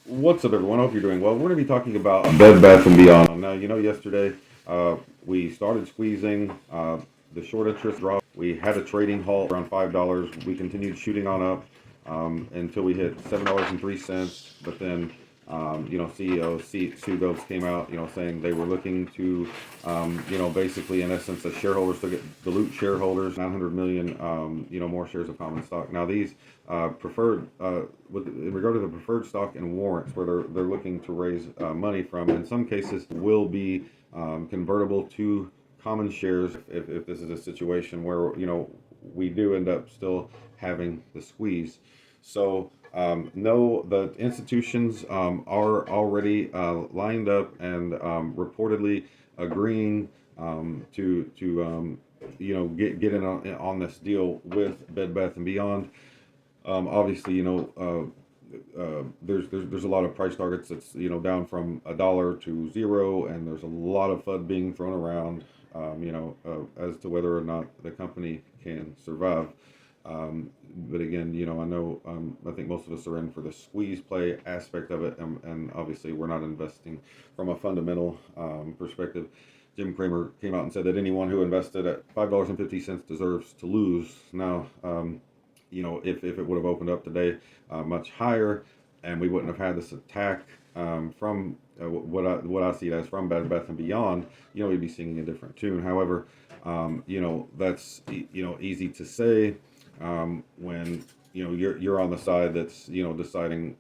What's up, everyone? I hope you're doing well. We're going to be talking about Bed Bath and Beyond. Now, yesterday we started squeezing. The short interest dropped. We had a trading halt around $5. We continued shooting on up until we hit $7.03. But then, CEO Sue Gopes came out, saying they were looking to, basically, in essence, the shareholders to dilute shareholders, 900 million, more shares of common stock. Now, these preferred, in regard to the preferred stock and warrants, where they're looking to raise money from, in some cases, will be convertible to common shares if this is a situation where we do end up still having the squeeze. So no, the institutions are already lined up and reportedly agreeing to get in on this deal with Bed Bath and Beyond. Obviously, there's a lot of price targets that's down from $1 to 0, and there's a lot of FUD being thrown around, as to whether or not the company can survive. But again, I think most of us are in for the squeeze play aspect of it, and obviously we're not investing from a fundamental perspective. Jim Cramer came out and said that anyone who invested at $5.50 deserves to lose. Now, if it would have opened up today much higher, and we wouldn't have had this attack from what I see it as from Bed Bath and Beyond, we'd be singing a different tune. However, that's easy to say when you're on the side that's deciding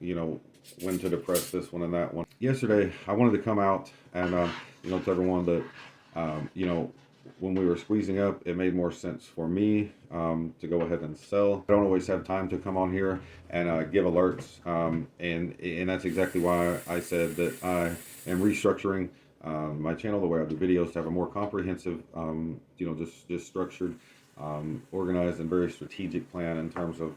when to depress this one and that one. Yesterday, I wanted to come out and tell everyone that when we were squeezing up, it made more sense for me to go ahead and sell. I don't always have time to come on here and give alerts, and that's exactly why I said that I am restructuring my channel, the way I do videos, to have a more comprehensive, just structured, organized, and very strategic plan in terms of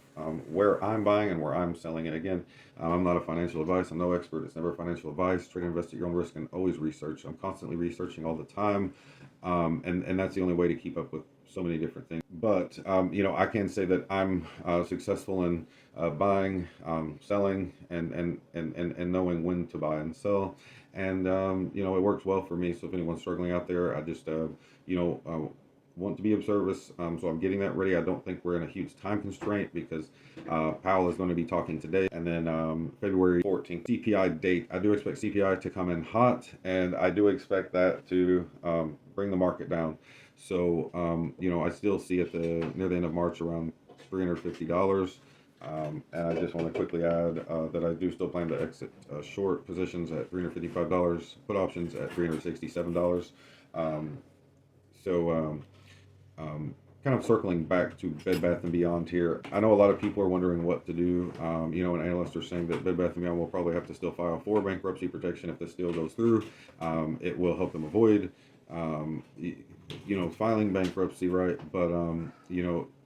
where I'm buying and where I'm selling. And again, I'm not a financial advice. I'm no expert. It's never financial advice. Trade and invest at your own risk, and always research. I'm constantly researching all the time, and that's the only way to keep up with so many different things. But I can say that I'm successful in buying, selling, and knowing when to buy and sell. And it works well for me. So if anyone's struggling out there, I just want to be of service. So I'm getting that ready. I don't think we're in a huge time constraint because Powell is going to be talking today, and then February 14th CPI date. I do expect CPI to come in hot, and I do expect that to bring the market down. So I still see at near the end of March around $350. And I just want to quickly add that I do still plan to exit short positions at $355, put options at $367. Um, so kind of circling back to Bed Bath and Beyond here, I know a lot of people are wondering what to do. And analysts are saying that Bed Bath and Beyond will probably have to still file for bankruptcy protection if this deal goes through. It will help them avoid, filing bankruptcy, right? But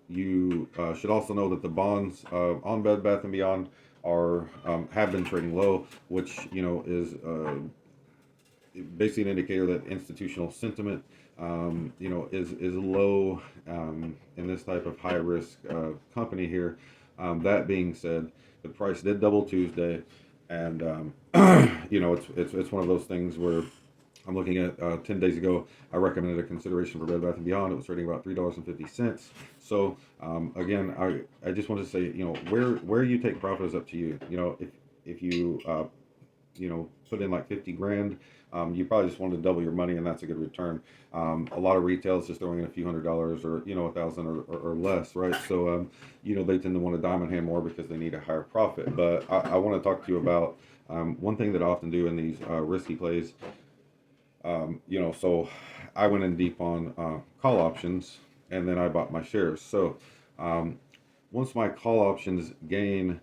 you should also know that the bonds on Bed Bath and Beyond are have been trading low, which is basically an indicator that institutional sentiment, is low in this type of high risk company here. That being said, the price did double Tuesday, and it's one of those things where I'm looking at 10 days ago. I recommended a consideration for Bed Bath and Beyond. It was trading about $3.50. So again, I just want to say, where you take profit is up to you. If you put in like 50 grand, you probably just wanted to double your money, and that's a good return. A lot of retail is just throwing in a few $100s, or $1,000 or less, right? So they tend to want to diamond hand more because they need a higher profit. But I want to talk to you about one thing that I often do in these risky plays. So I went in deep on call options, and then I bought my shares. So once my call options gain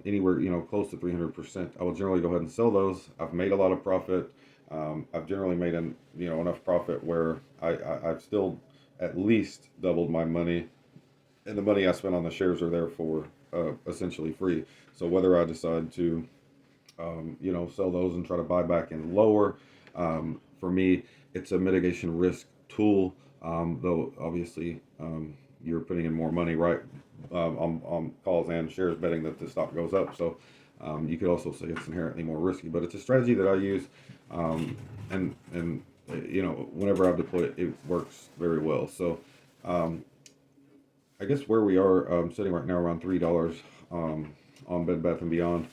anywhere close to 300%, I will generally go ahead and sell those. I've made a lot of profit. I've generally made enough profit where I've still at least doubled my money, and the money I spent on the shares are therefore essentially free. So whether I decide to sell those and try to buy back in lower, for me, it's a mitigation risk tool. Though obviously you're putting in more money, right, on calls and shares, betting that the stock goes up. So You could also say it's inherently more risky, but it's a strategy that I use, and whenever I've deployed it, it works very well. So um, I guess where we are sitting right now around $3 on Bed Bath and Beyond.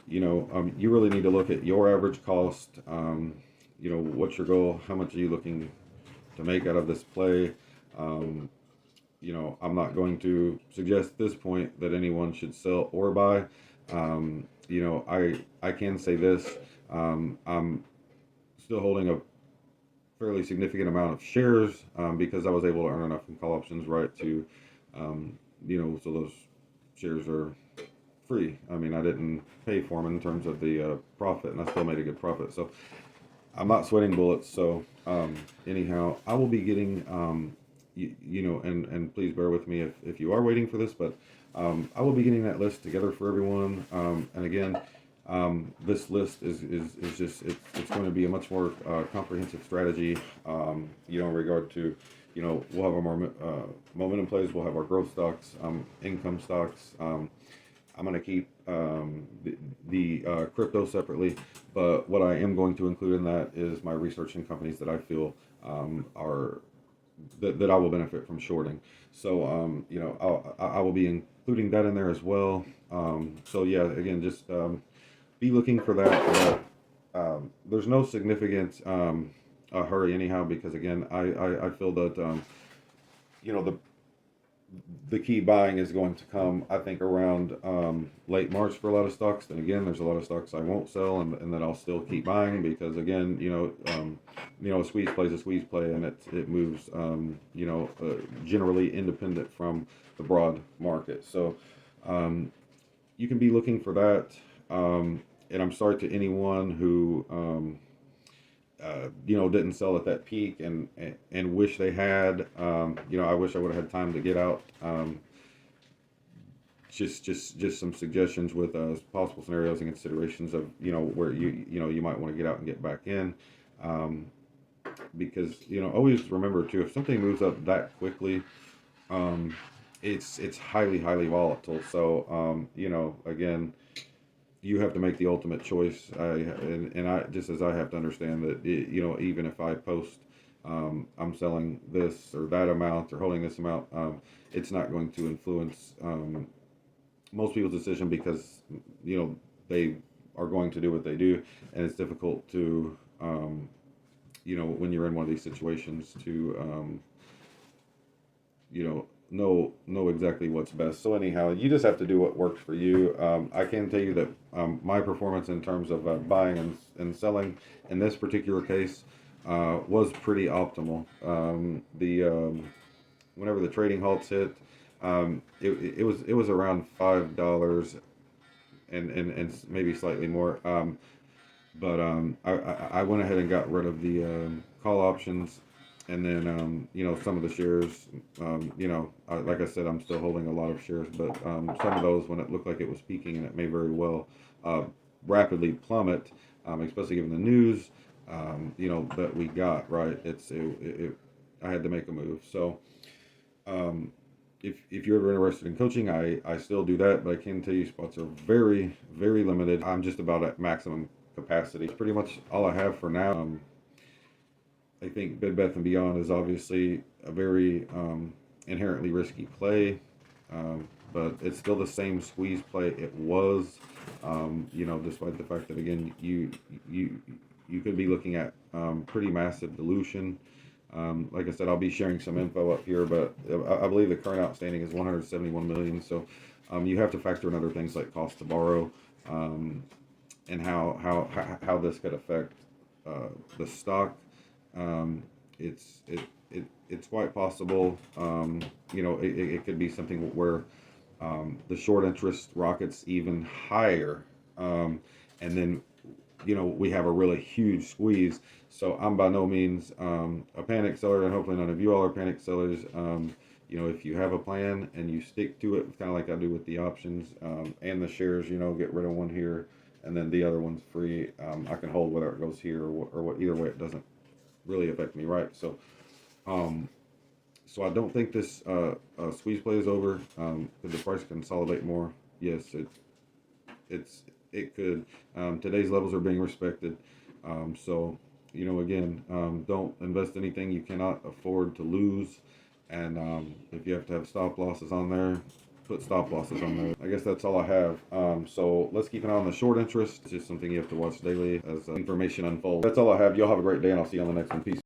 You really need to look at your average cost. What's your goal? How much are you looking to make out of this play? Um, I'm not going to suggest at this point that anyone should sell or buy. I can say this. I'm still holding a fairly significant amount of shares because I was able to earn enough in call options, right, to, so those shares are free. I mean, I didn't pay for them in terms of the profit, and I still made a good profit. So I'm not sweating bullets. So anyhow, I will be getting, and please bear with me if you are waiting for this, but I will be getting that list together for everyone. And again, this list is just it's going to be a much more comprehensive strategy. In regard to, we'll have our more momentum plays, we'll have our growth stocks, income stocks. I'm going to keep the crypto separately, but what I am going to include in that is my research in companies that I feel are that I will benefit from shorting. So I will be including that in there as well. So yeah, again, just be looking for that. But there's no significant hurry anyhow, because again, I feel that the key buying is going to come, I think, around late March for a lot of stocks. Then again, there's a lot of stocks I won't sell, and that I'll still keep buying because again, a squeeze play is a squeeze play, and it moves, generally independent from the broad market. So you can be looking for that. And I'm sorry to anyone who didn't sell at that peak and wish they had. I wish I would have had time to get out. Just some suggestions with possible scenarios and considerations of where you might want to get out and get back in, because always remember too, if something moves up that quickly, it's highly volatile. So again, you have to make the ultimate choice. I just as I have to understand that even if I post I'm selling this or that amount or holding this amount, it's not going to influence most people's decision because they are going to do what they do, and it's difficult to when you're in one of these situations to know exactly what's best. So anyhow, you just have to do what works for you. I can tell you that my performance in terms of buying and selling in this particular case was pretty optimal. Whenever the trading halts hit, it was around $5 and maybe slightly more. But I went ahead and got rid of the call options, and then some of the shares. Like I said, I'm still holding a lot of shares, but some of those, when it looked like it was peaking, and it may very well rapidly plummet, especially given the news that we got. Right, I had to make a move. So if you're ever interested in coaching, I still do that, but I can tell you spots are very, very limited. I'm just about at maximum capacity. It's pretty much all I have for now. I think Bed Bath and Beyond is obviously a very inherently risky play, but it's still the same squeeze play it was. Despite the fact that again you could be looking at pretty massive dilution. Like I said, I'll be sharing some info up here, but I believe the current outstanding is 171 million. So you have to factor in other things like cost to borrow, and how this could affect the stock. It's quite possible. It could be something where the short interest rockets even higher, and then we have a really huge squeeze. So I'm by no means a panic seller, and hopefully none of you all are panic sellers. If you have a plan and you stick to it, kind of like I do with the options and the shares, get rid of one here, and then the other one's free. I can hold whether it goes here or what. Either way, it doesn't really affect me, right? So, so I don't think this squeeze play is over. Could the price consolidate more? Yes, it's it could. Today's levels are being respected. So, again, don't invest anything you cannot afford to lose. And if you have to have stop losses on there, put stop losses on there. I guess that's all I have. So let's keep an eye on the short interest. It's just something you have to watch daily as information unfolds. That's all I have. Y'all have a great day, and I'll see you on the next one. Peace.